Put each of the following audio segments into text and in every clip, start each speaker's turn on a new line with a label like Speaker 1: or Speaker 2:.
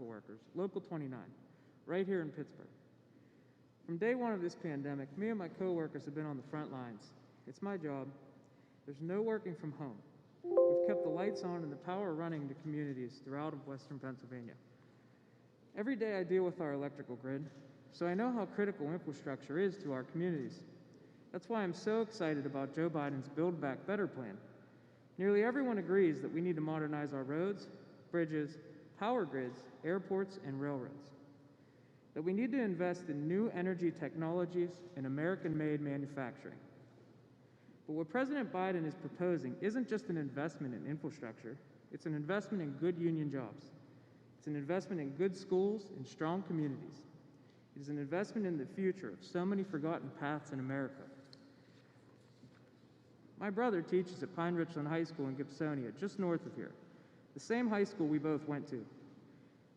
Speaker 1: electrical workers, Local 29, right here in Pittsburgh. From day one of this pandemic, me and my coworkers have been on the front lines. It's my job. There's no working from home. We've kept the lights on and the power running to communities throughout Western Pennsylvania. Every day I deal with our electrical grid, so I know how critical infrastructure is to our communities. That's why I'm so excited about Joe Biden's Build Back Better plan. Nearly everyone agrees that we need to modernize our roads, bridges, power grids, airports, and railroads. That we need to invest in new energy technologies and American-made manufacturing. But what President Biden is proposing isn't just an investment in infrastructure, it's an investment in good union jobs. It's an investment in good schools and strong communities. It is an investment in the future of so many forgotten paths in America. My brother teaches at Pine Richland High School in Gibsonia, just north of here, the same high school we both went to.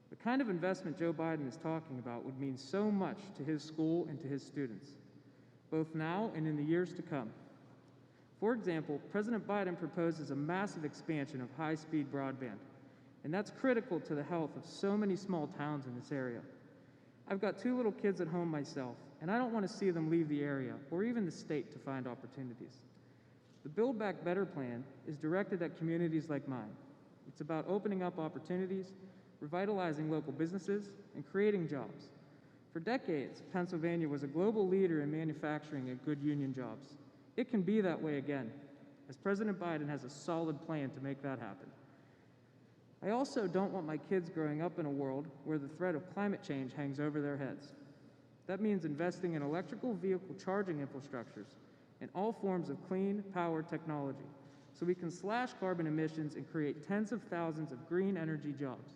Speaker 1: The kind of investment Joe Biden is talking about would mean so much to his school and to his students, both now and in the years to come. For example, President Biden proposes a massive expansion of high-speed broadband, and that's critical to the health of so many small towns in this area. I've got 2 little kids at home myself, and I don't want to see them leave the area or even the state to find opportunities. The Build Back Better plan is directed at communities like mine. It's about opening up opportunities, revitalizing local businesses, and creating jobs. For decades, Pennsylvania was a global leader in manufacturing and good union jobs. It can be that way again, as President Biden has a solid plan to make that happen. I also don't want my kids growing up in a world where the threat of climate change hangs over their heads. That means investing in electrical vehicle charging infrastructures and all forms of clean power technology so we can slash carbon emissions and create tens of thousands of green energy jobs.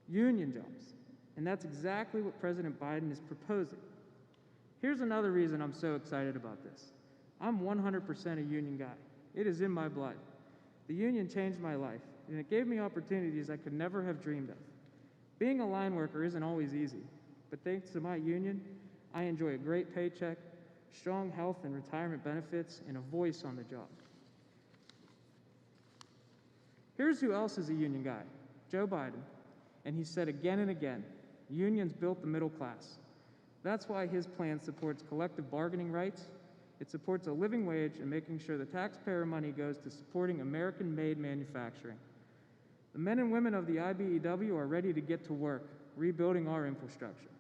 Speaker 1: Union jobs. And that's exactly what President Biden is proposing. Here's another reason I'm so excited about this. I'm 100% a union guy. It is in my blood. The union changed my life, and it gave me opportunities I could never have dreamed of. Being a line worker isn't always easy, but thanks to my union, I enjoy a great paycheck, strong health and retirement benefits, and a voice on the job. Here's who else is a union guy, Joe Biden, and he said again and again, unions built the middle class. That's why his plan supports collective bargaining rights. It supports a living wage and making sure the taxpayer money goes to supporting American-made manufacturing. The men and women of the IBEW are ready to get to work, rebuilding our infrastructure,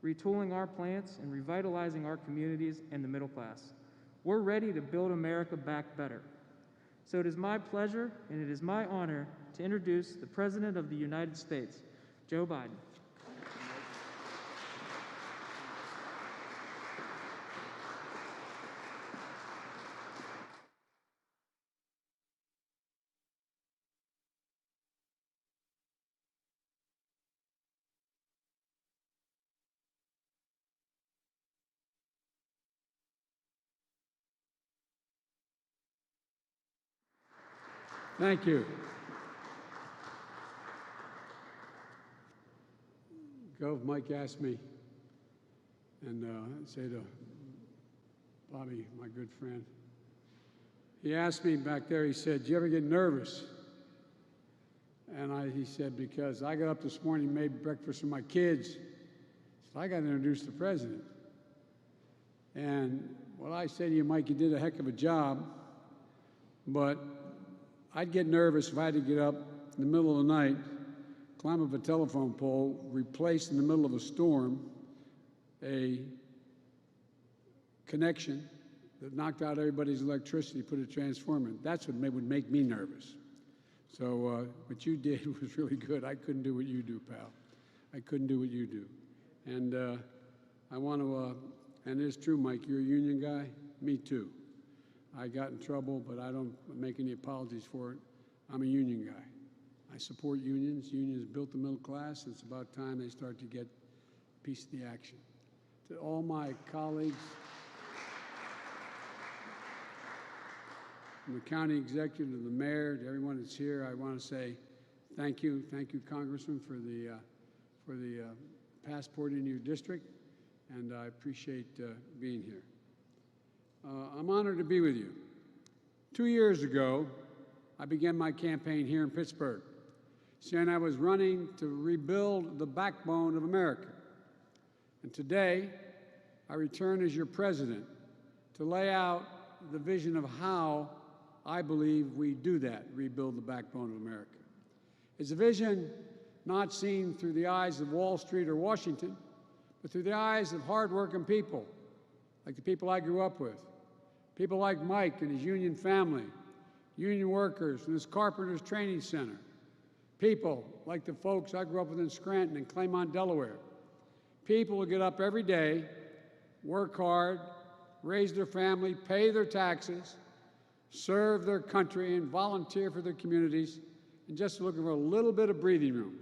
Speaker 1: retooling our plants, and revitalizing our communities and the middle class. We're ready to build America back better. So it is my pleasure and it is my honor to introduce the President of the United States, Joe Biden.
Speaker 2: Thank you. Gov, Mike asked me, and say to Bobby, my good friend, he asked me back there, he said, do you ever get nervous? And he said, because I got up this morning, made breakfast for my kids, so I got to introduce the president. And what I say to you, Mike, you did a heck of a job, but I'd get nervous if I had to get up in the middle of the night, climb up a telephone pole, replace in the middle of a storm a connection that knocked out everybody's electricity, put a transformer in. That's what would make me nervous. So what you did was really good. I couldn't do what you do, pal. I couldn't do what you do. And I want to, and it's true, Mike, you're a union guy. Me too. I got in trouble, but I don't make any apologies for it. I'm a union guy. I support unions. Unions built the middle class. It's about time they start to get a piece of the action. To all my colleagues, from the county executive to the mayor, to everyone that's here, I want to say thank you. Thank you, Congressman, for the passport in your district, and I appreciate being here. I'm honored to be with you. 2 years ago, I began my campaign here in Pittsburgh. saying I was running to rebuild the backbone of America. And today, I return as your president to lay out the vision of how I believe we do that, rebuild the backbone of America. It's a vision not seen through the eyes of Wall Street or Washington, but through the eyes of hardworking people, like the people I grew up with, people like Mike and his union family, union workers in this Carpenters Training Center, people like the folks I grew up with in Scranton and Claymont, Delaware, people who get up every day, work hard, raise their family, pay their taxes, serve their country, and volunteer for their communities, and just looking for a little bit of breathing room,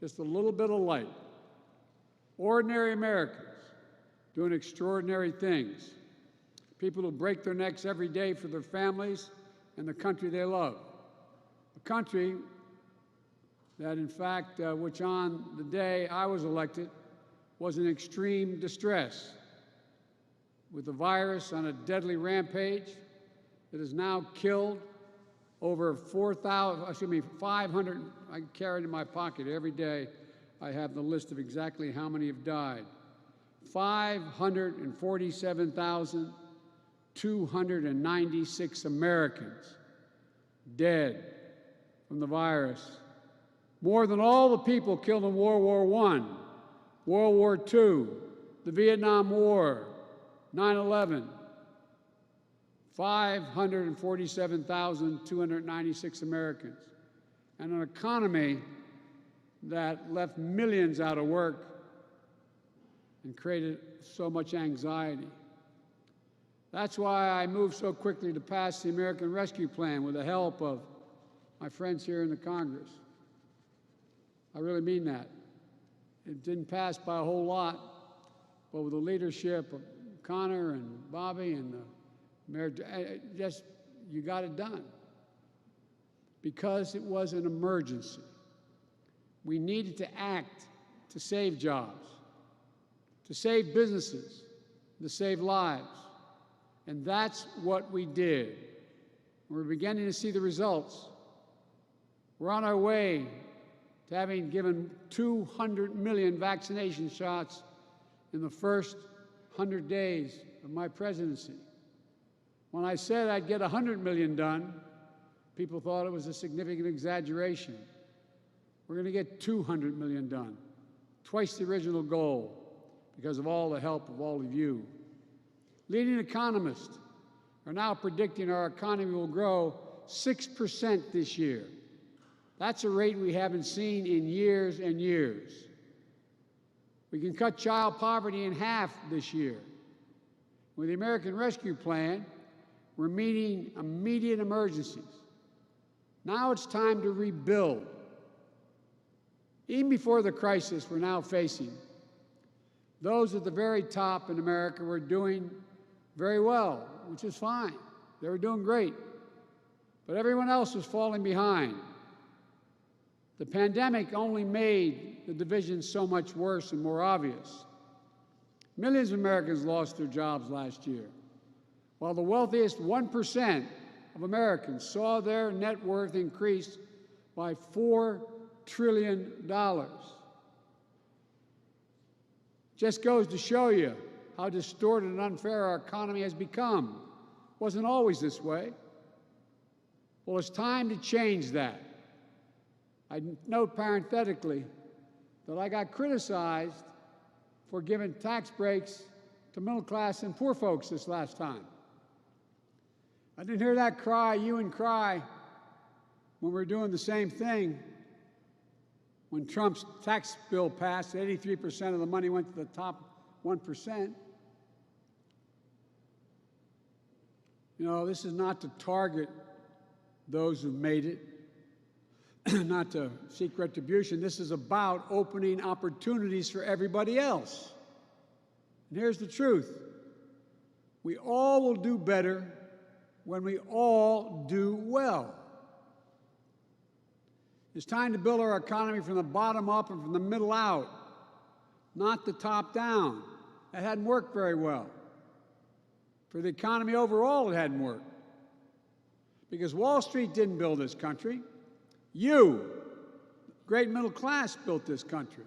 Speaker 2: just a little bit of light. Ordinary Americans doing extraordinary things. People who break their necks every day for their families and the country they love. A country that, in fact, which on the day I was elected was in extreme distress, with the virus on a deadly rampage that has now killed over 500, I carry it in my pocket every day. I have the list of exactly how many have died. 547,296 Americans dead from the virus. More than all the people killed in World War I, World War II, the Vietnam War, 9/11. 547,296 Americans. And an economy that left millions out of work and created so much anxiety. That's why I moved so quickly to pass the American Rescue Plan with the help of my friends here in the Congress. I really mean that. It didn't pass by a whole lot, but with the leadership of Connor and Bobby and the Mayor, you got it done. Because it was an emergency. We needed to act to save jobs, to save businesses, to save lives. And that's what we did. We're beginning to see the results. We're on our way to having given 200 million vaccination shots in the first 100 days of my presidency. When I said I'd get 100 million done, people thought it was a significant exaggeration. We're going to get 200 million done, twice the original goal, because of all the help of all of you. Leading economists are now predicting our economy will grow 6% this year. That's a rate we haven't seen in years and years. We can cut child poverty in half this year. With the American Rescue Plan, we're meeting immediate emergencies. Now it's time to rebuild. Even before the crisis we're now facing, those at the very top in America were doing very well, which is fine. They were doing great. But everyone else was falling behind. The pandemic only made the division so much worse and more obvious. Millions of Americans lost their jobs last year, while the wealthiest 1% of Americans saw their net worth increase by $4 trillion. Just goes to show you how distorted and unfair our economy has become. It wasn't always this way. Well, it's time to change that. I note parenthetically that I got criticized for giving tax breaks to middle class and poor folks this last time. I didn't hear that cry, you and cry, when we were doing the same thing. When Trump's tax bill passed, 83% of the money went to the top 1%. You know, this is not to target those who've made it, not to seek retribution. This is about opening opportunities for everybody else. And here's the truth. We all will do better when we all do well. It's time to build our economy from the bottom up and from the middle out, not the top down. That hadn't worked very well. For the economy overall, it hadn't worked. Because Wall Street didn't build this country. You great middle class built this country,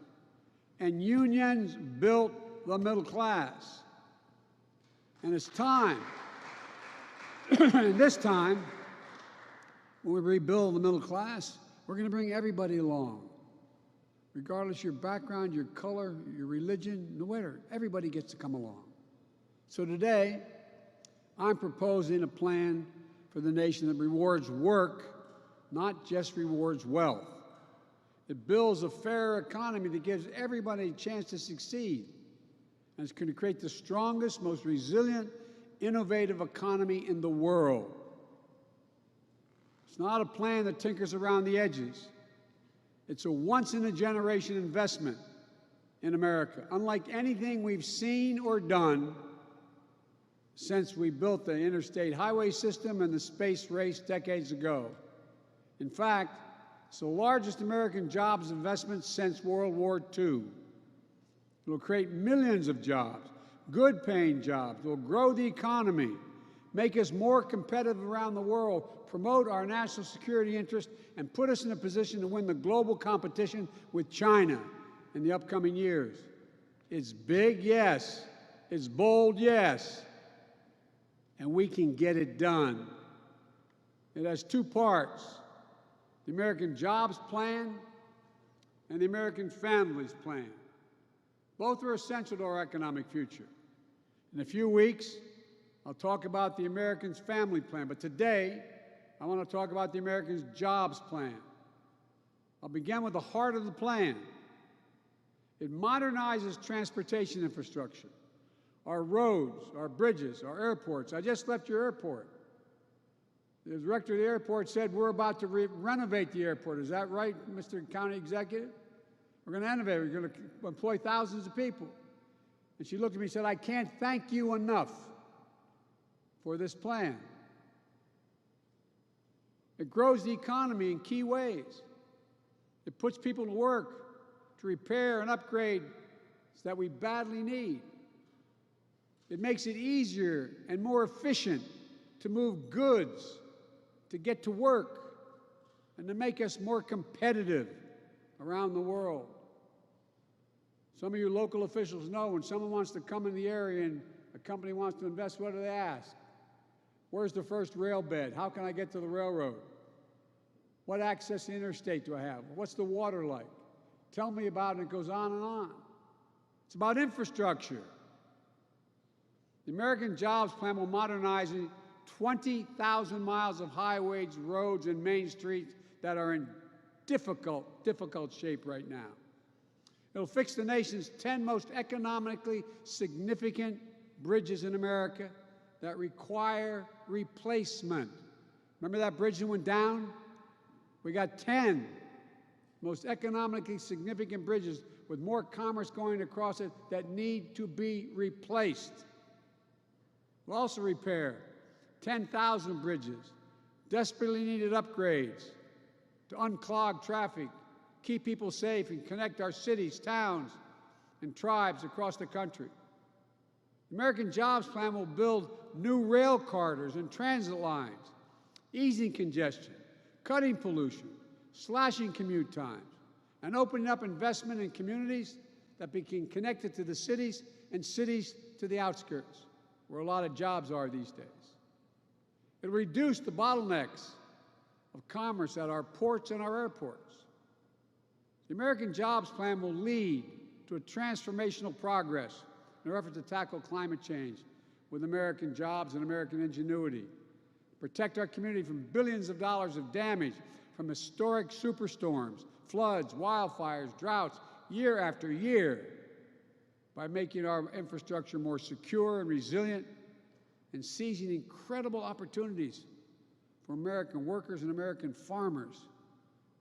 Speaker 2: and unions built the middle class. And it's time, and this time, when we rebuild the middle class, we're going to bring everybody along. Regardless of your background, your color, your religion, no matter, everybody gets to come along. So today, I'm proposing a plan for the nation that rewards work, not just rewards wealth. It builds a fair economy that gives everybody a chance to succeed. And it's going to create the strongest, most resilient, innovative economy in the world. It's not a plan that tinkers around the edges. It's a once-in-a-generation investment in America, unlike anything we've seen or done since we built the interstate highway system and the space race decades ago. In fact, it's the largest American jobs investment since World War II. It will create millions of jobs, good-paying jobs. It will grow the economy, make us more competitive around the world, promote our national security interests, and put us in a position to win the global competition with China in the upcoming years. It's big, yes. It's bold, yes. And we can get it done. It has two parts: the American Jobs Plan and the American Families Plan. Both are essential to our economic future. In a few weeks, I'll talk about the Americans' Family Plan, but today, I want to talk about the Americans' Jobs Plan. I'll begin with the heart of the plan. It modernizes transportation infrastructure, our roads, our bridges, our airports. I just left your airport. The director of the airport said we're about to renovate the airport. Is that right, Mr. County Executive? We're going to innovate. We're going to employ thousands of people. And she looked at me and said, I can't thank you enough for this plan. It grows the economy in key ways. It puts people to work to repair and upgrade that we badly need. It makes it easier and more efficient to move goods, to get to work, and to make us more competitive around the world. Some of you local officials know when someone wants to come in the area and a company wants to invest, what do they ask? Where's the first rail bed? How can I get to the railroad? What access to the interstate do I have? What's the water like? Tell me about it. It goes on and on. It's about infrastructure. The American Jobs Plan will modernize 20,000 miles of highways, roads, and main streets that are in difficult shape right now. It'll fix the nation's 10 most economically significant bridges in America that require replacement. Remember that bridge that went down? We got 10 most economically significant bridges with more commerce going across it that need to be replaced. We'll also repair 10,000 bridges, desperately needed upgrades to unclog traffic, keep people safe, and connect our cities, towns, and tribes across the country. The American Jobs Plan will build new rail corridors and transit lines, easing congestion, cutting pollution, slashing commute times, and opening up investment in communities that become connected to the cities and cities to the outskirts, where a lot of jobs are these days. It'll reduce the bottlenecks of commerce at our ports and our airports. The American Jobs Plan will lead to a transformational progress in our effort to tackle climate change with American jobs and American ingenuity, protect our community from billions of dollars of damage from historic superstorms, floods, wildfires, droughts, year after year, by making our infrastructure more secure and resilient and seizing incredible opportunities for American workers and American farmers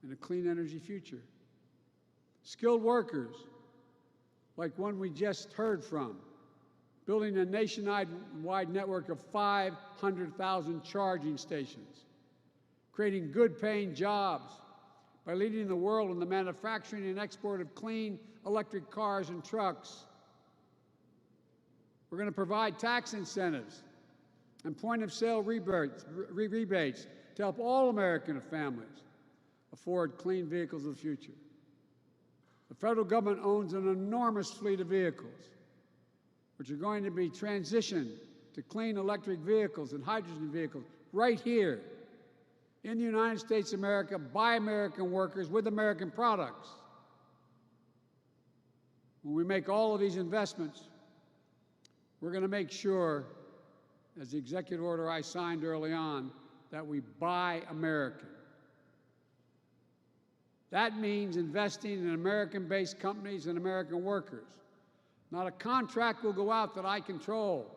Speaker 2: in a clean energy future. Skilled workers, like one we just heard from, building a nationwide network of 500,000 charging stations, creating good-paying jobs by leading the world in the manufacturing and export of clean electric cars and trucks. We're going to provide tax incentives and point-of-sale rebates to help all American families afford clean vehicles of the future. The federal government owns an enormous fleet of vehicles, which are going to be transitioned to clean electric vehicles and hydrogen vehicles right here in the United States of America, by American workers, with American products. When we make all of these investments, we're going to make sure, as the executive order I signed early on, that we buy American. That means investing in American-based companies and American workers. Not a contract will go out that I control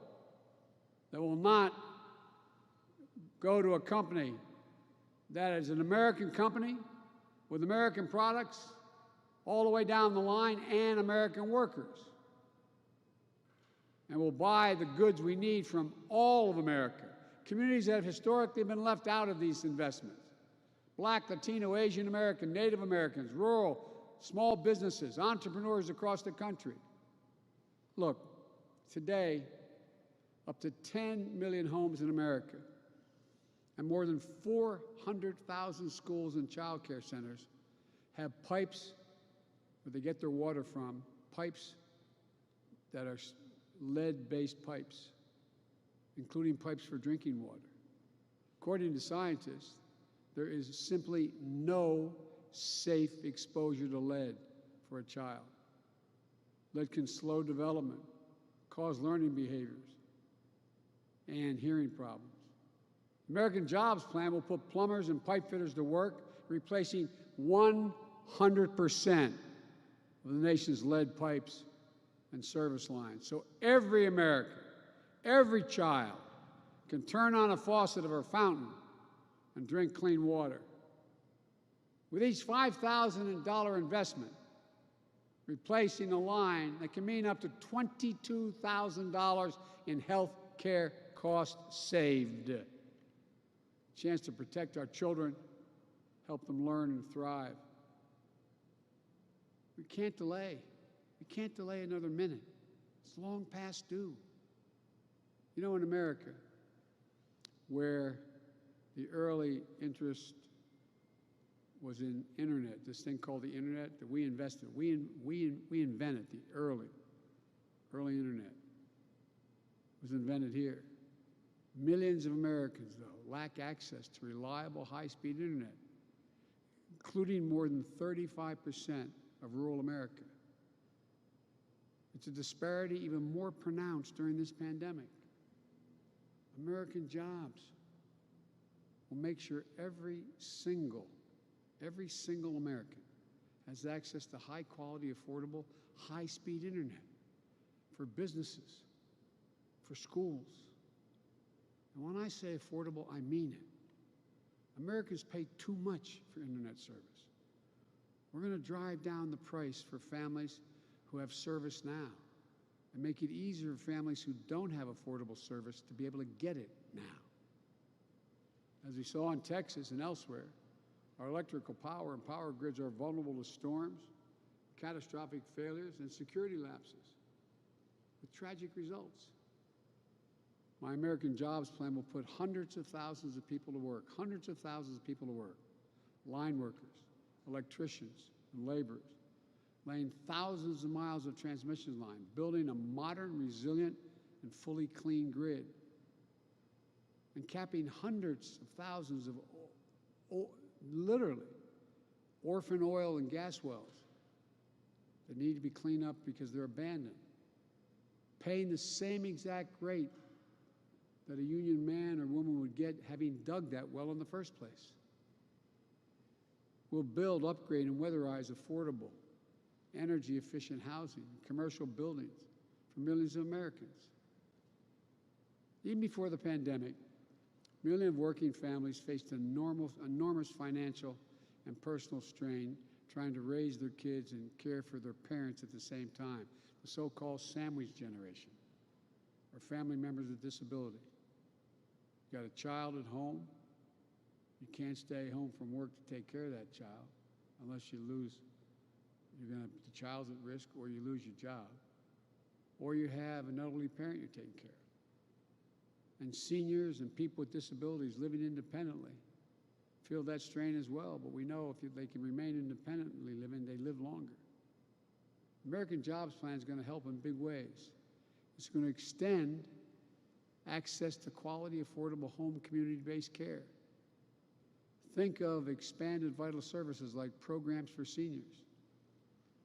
Speaker 2: that will not go to a company that is an American company with American products all the way down the line and American workers. And we'll buy the goods we need from all of America. Communities that have historically been left out of these investments. Black, Latino, Asian American, Native Americans, rural, small businesses, entrepreneurs across the country. Look, today, up to 10 million homes in America and more than 400,000 schools and child care centers have pipes where they get their water from, pipes that are lead-based pipes, including pipes for drinking water. According to scientists, there is simply no safe exposure to lead for a child. Lead can slow development, cause learning behaviors, and hearing problems. The American Jobs Plan will put plumbers and pipe fitters to work, replacing 100% of the nation's lead pipes and service lines. So every American, every child can turn on a faucet of a fountain and drink clean water. With each $5,000 investment, replacing a line that can mean up to $22,000 in health care costs saved. A chance to protect our children, help them learn and thrive. We can't delay. We can't delay another minute. It's long past due. You know, in America, where the early interest was in internet, this thing called the internet that we invested. We invented the early internet. It was invented here. Millions of Americans, though, lack access to reliable high-speed internet, including more than 35% of rural America. It's a disparity even more pronounced during this pandemic. American Jobs will make sure every single American has access to high-quality, affordable, high-speed internet for businesses, for schools. And when I say affordable, I mean it. Americans pay too much for internet service. We're going to drive down the price for families who have service now and make it easier for families who don't have affordable service to be able to get it now. As we saw in Texas and elsewhere, our electrical power and power grids are vulnerable to storms, catastrophic failures, and security lapses, with tragic results. My American Jobs Plan will put hundreds of thousands of people to work, line workers, electricians, and laborers, laying thousands of miles of transmission line, building a modern, resilient, and fully clean grid, and capping hundreds of thousands of literally orphan oil and gas wells that need to be cleaned up because they're abandoned, paying the same exact rate that a union man or woman would get having dug that well in the first place. We'll build, upgrade, and weatherize affordable, energy-efficient housing, commercial buildings for millions of Americans. Even before the pandemic, millions of working families faced enormous financial and personal strain trying to raise their kids and care for their parents at the same time, the so-called sandwich generation, or family members with disability. You got a child at home, you can't stay home from work to take care of that child unless you lose, the child's at risk, or you lose your job, or you have an elderly parent you're taking care of. And seniors and people with disabilities living independently feel that strain as well, but we know if they can remain independently living, they live longer. American Jobs Plan is going to help in big ways. It's going to extend access to quality, affordable home community-based care. Think of expanded vital services like programs for seniors.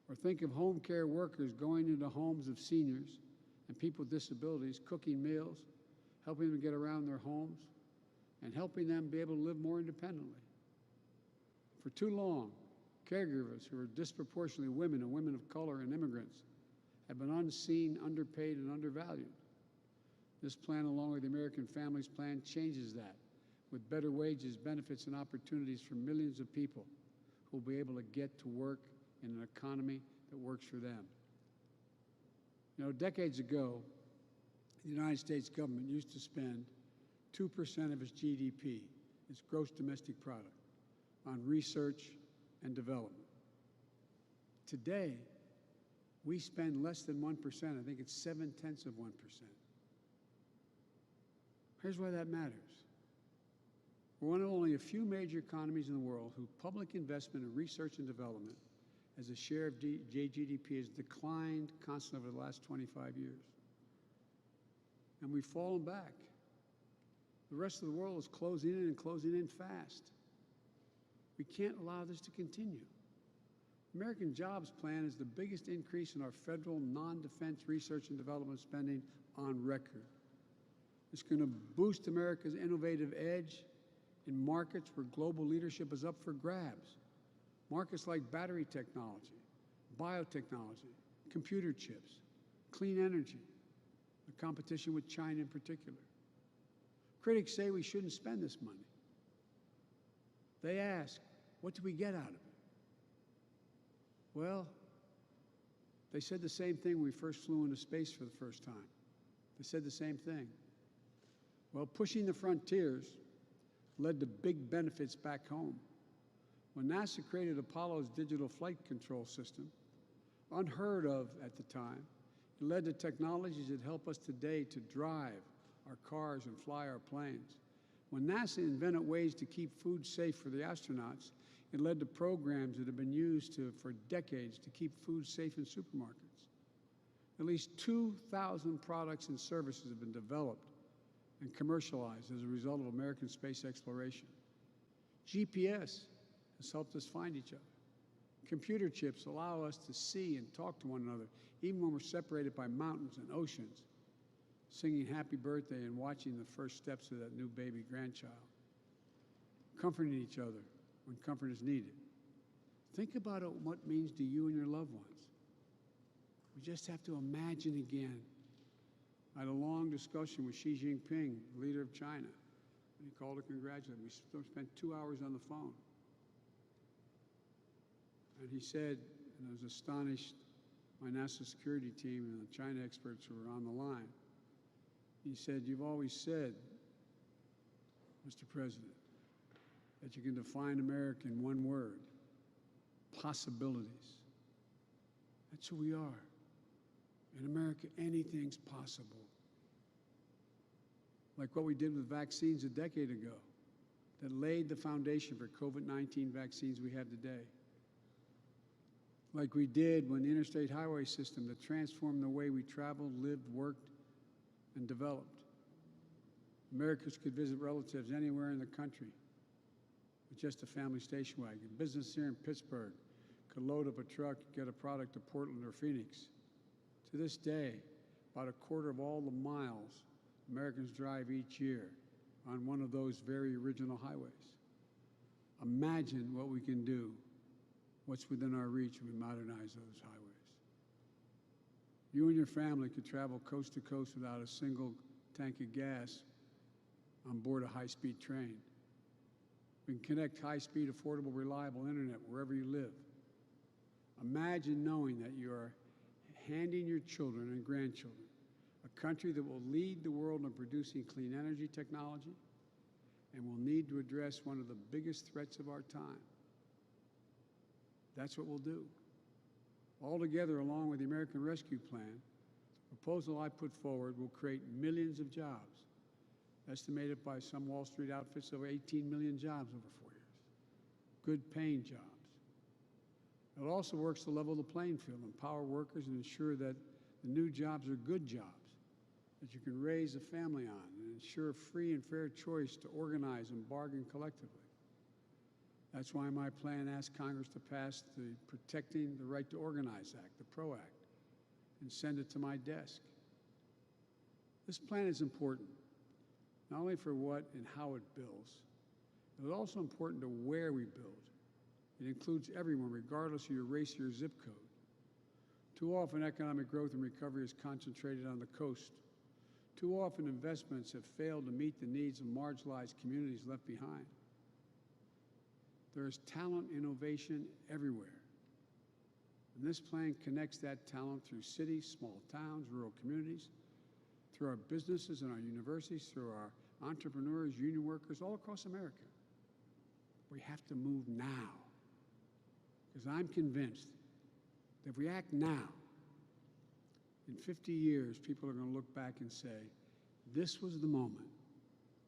Speaker 2: Or think of home care workers going into homes of seniors and people with disabilities, cooking meals, helping them get around their homes, and helping them be able to live more independently. For too long, caregivers who are disproportionately women and women of color and immigrants have been unseen, underpaid, and undervalued. This plan, along with the American Families Plan, changes that with better wages, benefits, and opportunities for millions of people who will be able to get to work in an economy that works for them. You know, decades ago, the United States government used to spend 2% of its GDP, its gross domestic product, on research and development. Today, we spend less than 1%. I think it's 0.7%. Here's why that matters. We're one of only a few major economies in the world whose public investment in research and development as a share of GDP has declined constantly over the last 25 years. And we've fallen back. The rest of the world is closing in and closing in fast. We can't allow this to continue. American Jobs Plan is the biggest increase in our federal non-defense research and development spending on record. It's going to boost America's innovative edge in markets where global leadership is up for grabs. Markets like battery technology, biotechnology, computer chips, clean energy, the competition with China in particular. Critics say we shouldn't spend this money. They ask, what do we get out of it? Well, they said the same thing when we first flew into space for the first time. They said the same thing. Well, pushing the frontiers led to big benefits back home. When NASA created Apollo's digital flight control system, unheard of at the time, it led to technologies that help us today to drive our cars and fly our planes. When NASA invented ways to keep food safe for the astronauts, it led to programs that have been used for decades to keep food safe in supermarkets. At least 2,000 products and services have been developed and commercialized as a result of American space exploration. GPS has helped us find each other. Computer chips allow us to see and talk to one another, even when we're separated by mountains and oceans, singing happy birthday and watching the first steps of that new baby grandchild, comforting each other when comfort is needed. Think about what it means to you and your loved ones. We just have to imagine again. I had a long discussion with Xi Jinping, leader of China, and he called to congratulate me. We spent 2 hours on the phone. And he said, and I was astonished, my national security team and the China experts who were on the line, he said, you've always said, Mr. President, that you can define America in one word, possibilities. That's who we are. In America, anything's possible. Like what we did with vaccines a decade ago that laid the foundation for COVID-19 vaccines we have today. Like we did when the interstate highway system that transformed the way we traveled, lived, worked, and developed. Americans could visit relatives anywhere in the country with just a family station wagon. Business here in Pittsburgh could load up a truck and get a product to Portland or Phoenix. To this day, about a quarter of all the miles Americans drive each year on one of those very original highways. Imagine what we can do, what's within our reach when we modernize those highways. You and your family could travel coast to coast without a single tank of gas on board a high-speed train. We can connect high-speed, affordable, reliable internet wherever you live. Imagine knowing that you are handing your children and grandchildren a country that will lead the world in producing clean energy technology and will need to address one of the biggest threats of our time. That's what we'll do. Altogether, along with the American Rescue Plan, the proposal I put forward will create millions of jobs, estimated by some Wall Street outfits over 18 million jobs over 4 years. Good paying jobs. It also works to level the playing field, empower workers, and ensure that the new jobs are good jobs that you can raise a family on, and ensure free and fair choice to organize and bargain collectively. That's why my plan asks Congress to pass the Protecting the Right to Organize Act, the PRO Act, and send it to my desk. This plan is important, not only for what and how it builds, but it's also important to where we build. It includes everyone, regardless of your race or your zip code. Too often, economic growth and recovery is concentrated on the coast. Too often, investments have failed to meet the needs of marginalized communities left behind. There is talent innovation everywhere. And this plan connects that talent through cities, small towns, rural communities, through our businesses and our universities, through our entrepreneurs, union workers, all across America. We have to move now. Because I'm convinced that if we act now, in 50 years, people are going to look back and say, this was the moment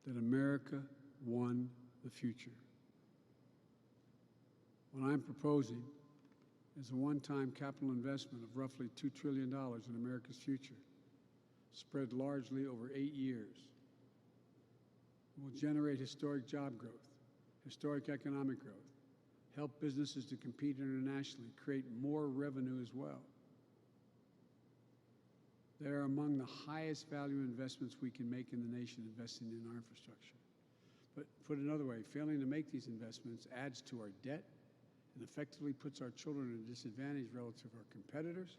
Speaker 2: that America won the future. What I'm proposing is a one-time capital investment of roughly $2 trillion in America's future, spread largely over 8 years. It will generate historic job growth, historic economic growth, help businesses to compete internationally, create more revenue as well. They are among the highest value investments we can make in the nation, investing in our infrastructure. But put another way, failing to make these investments adds to our debt and effectively puts our children at a disadvantage relative to our competitors.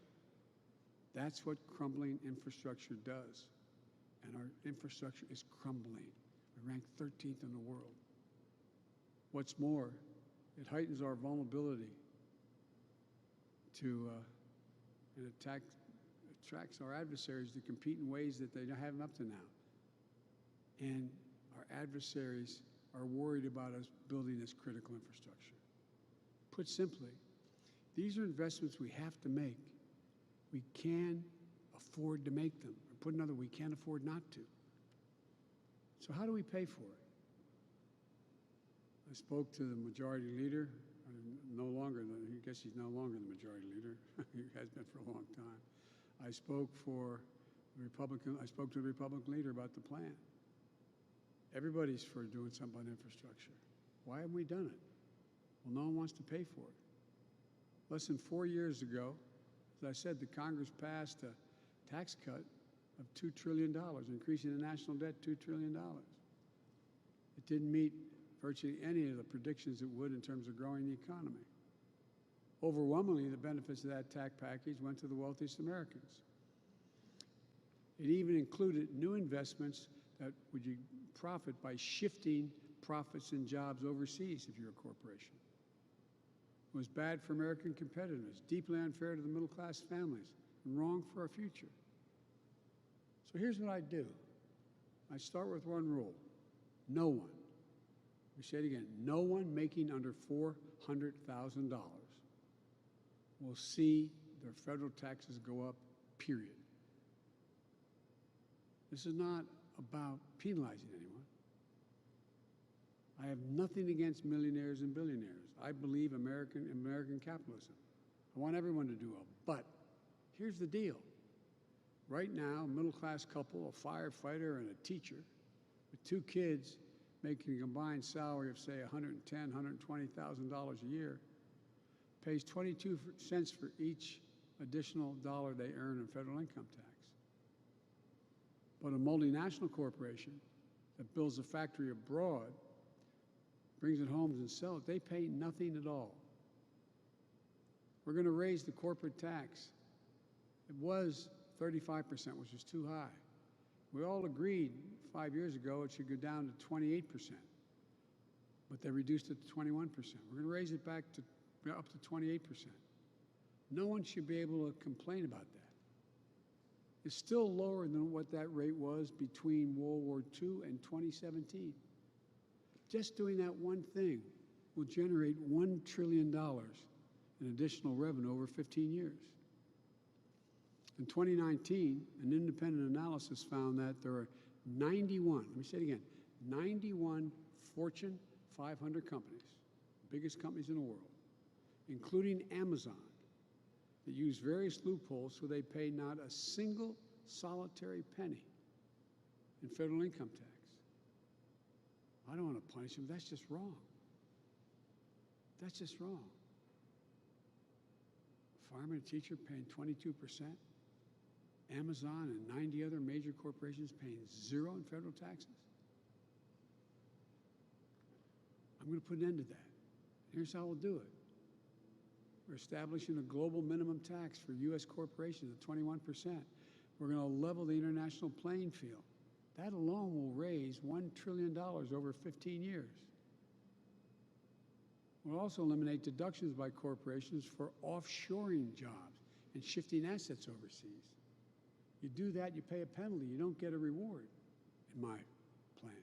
Speaker 2: That's what crumbling infrastructure does. And our infrastructure is crumbling. We rank 13th in the world. What's more, it heightens our vulnerability to and attracts our adversaries to compete in ways that they haven't up to now. And our adversaries are worried about us building this critical infrastructure. Put simply, these are investments we have to make. We can afford to make them. Or put another, we can't afford not to. So how do we pay for it? I spoke to the majority leader, I guess he's no longer the majority leader. He has been for a long time. I spoke to the Republican leader about the plan. Everybody's for doing something on infrastructure. Why haven't we done it? Well, no one wants to pay for it. Less than 4 years ago, as I said, the Congress passed a tax cut of $2 trillion, increasing the national debt $2 trillion. It didn't meet virtually any of the predictions it would in terms of growing the economy. Overwhelmingly, the benefits of that tax package went to the wealthiest Americans. It even included new investments that would profit by shifting profits and jobs overseas if you're a corporation. It was bad for American competitiveness, deeply unfair to the middle-class families, and wrong for our future. So here's what I do. I start with one rule. No one, we say it again, no one making under $400,000 will see their federal taxes go up, period. This is not about penalizing anyone. I have nothing against millionaires and billionaires. I believe American capitalism. I want everyone to do well. But here's the deal. Right now, a middle-class couple, a firefighter and a teacher, with 2 kids making a combined salary of, say, $110,000, $120,000 a year, pays 22 cents for each additional dollar they earn in federal income tax. But a multinational corporation that builds a factory abroad, brings it home and sells it, they pay nothing at all. We're going to raise the corporate tax. It was 35%, which is too high. We all agreed 5 years ago it should go down to 28%, but they reduced it to 21%. We're going to raise it back to up to 28%. No one should be able to complain about that. It's still lower than what that rate was between World War II and 2017. Just doing that one thing will generate $1 trillion in additional revenue over 15 years. In 2019, an independent analysis found that there are 91, let me say it again, 91 Fortune 500 companies, biggest companies in the world, including Amazon, that use various loopholes so they pay not a single solitary penny in federal income tax. I don't want to punish them. That's just wrong. That's just wrong. A farmer and a teacher paying 22%. Amazon and 90 other major corporations paying 0 in federal taxes. I'm going to put an end to that. Here's how we'll do it. We're establishing a global minimum tax for U.S. corporations at 21%. We're going to level the international playing field. That alone will raise $1 trillion over 15 years. We'll also eliminate deductions by corporations for offshoring jobs and shifting assets overseas. You do that, you pay a penalty. You don't get a reward, in my plan.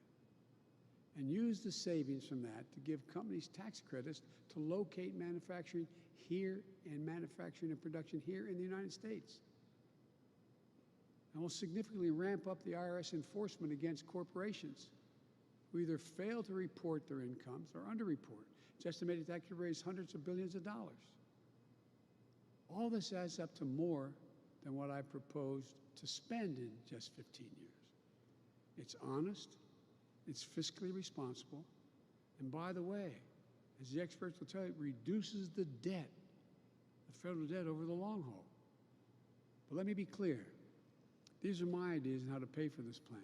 Speaker 2: And use the savings from that to give companies tax credits to locate manufacturing here and manufacturing and production here in the United States. And we'll significantly ramp up the IRS enforcement against corporations who either fail to report their incomes or underreport. It's estimated that could raise hundreds of billions of dollars. All this adds up to more than what I proposed to spend in just 15 years. It's honest, it's fiscally responsible, and by the way, as the experts will tell you, it reduces the debt, the federal debt over the long haul. But let me be clear. These are my ideas on how to pay for this plan.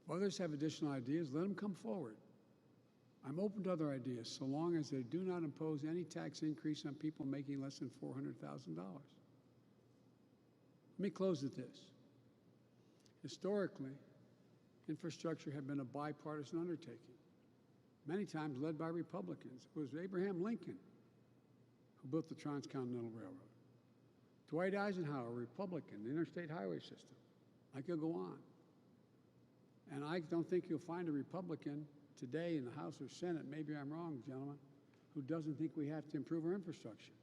Speaker 2: If others have additional ideas, let them come forward. I'm open to other ideas, so long as they do not impose any tax increase on people making less than $400,000. Let me close with this. Historically, infrastructure had been a bipartisan undertaking, many times led by Republicans. It was Abraham Lincoln who built the Transcontinental Railroad. Dwight Eisenhower, Republican, the interstate highway system. I could go on. And I don't think you'll find a Republican today in the House or Senate, maybe I'm wrong, gentlemen, who doesn't think we have to improve our infrastructure.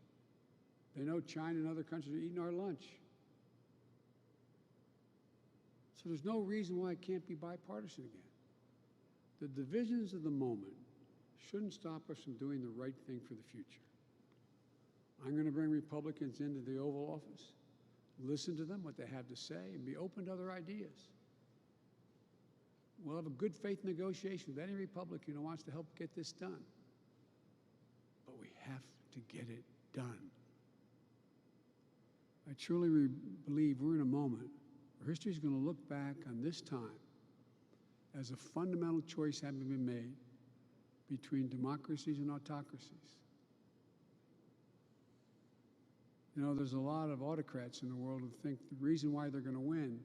Speaker 2: They know China and other countries are eating our lunch. So there's no reason why it can't be bipartisan again. The divisions of the moment shouldn't stop us from doing the right thing for the future. I'm going to bring Republicans into the Oval Office, listen to them, what they have to say, and be open to other ideas. We'll have a good faith negotiation with any Republican who wants to help get this done. But we have to get it done. I truly believe we're in a moment where history is going to look back on this time as a fundamental choice having been made between democracies and autocracies. You know, there's a lot of autocrats in the world who think the reason why they're going to win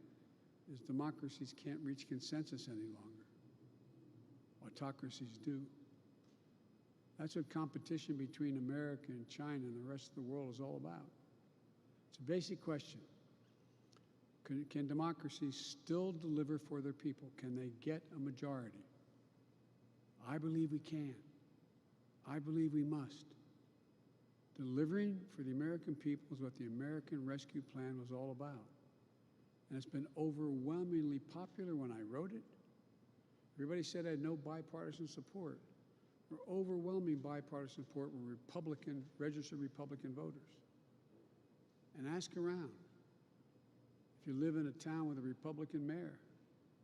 Speaker 2: is democracies can't reach consensus any longer. Autocracies do. That's what competition between America and China and the rest of the world is all about. It's a basic question. Can democracies still deliver for their people? Can they get a majority? I believe we can. I believe we must. Delivering for the American people is what the American Rescue Plan was all about. And it's been overwhelmingly popular when I wrote it. Everybody said I had no bipartisan support. Or overwhelming bipartisan support were registered Republican voters. And ask around. If you live in a town with a Republican mayor,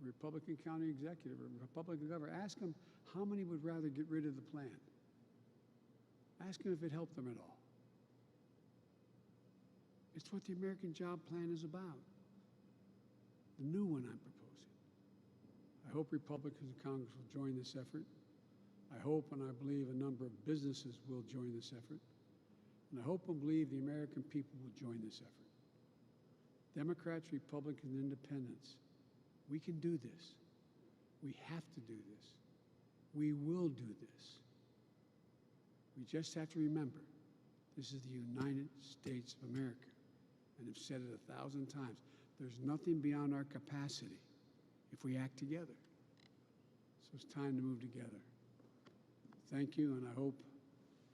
Speaker 2: a Republican county executive, or a Republican governor, ask them how many would rather get rid of the plan. Ask them if it helped them at all. It's what the American Job Plan is about. The new one I'm proposing. I hope Republicans in Congress will join this effort. I hope and I believe a number of businesses will join this effort. And I hope and believe the American people will join this effort. Democrats, Republicans, and Independents, we can do this. We have to do this. We will do this. We just have to remember, this is the United States of America. And I've said it 1,000 times. There's nothing beyond our capacity if we act together. So it's time to move together. Thank you, and I hope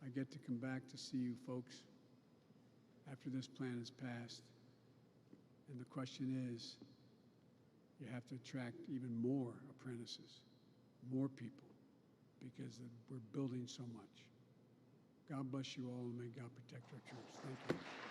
Speaker 2: I get to come back to see you folks after this plan is passed. And the question is, you have to attract even more apprentices, more people, because we're building so much. God bless you all, and may God protect our troops. Thank you.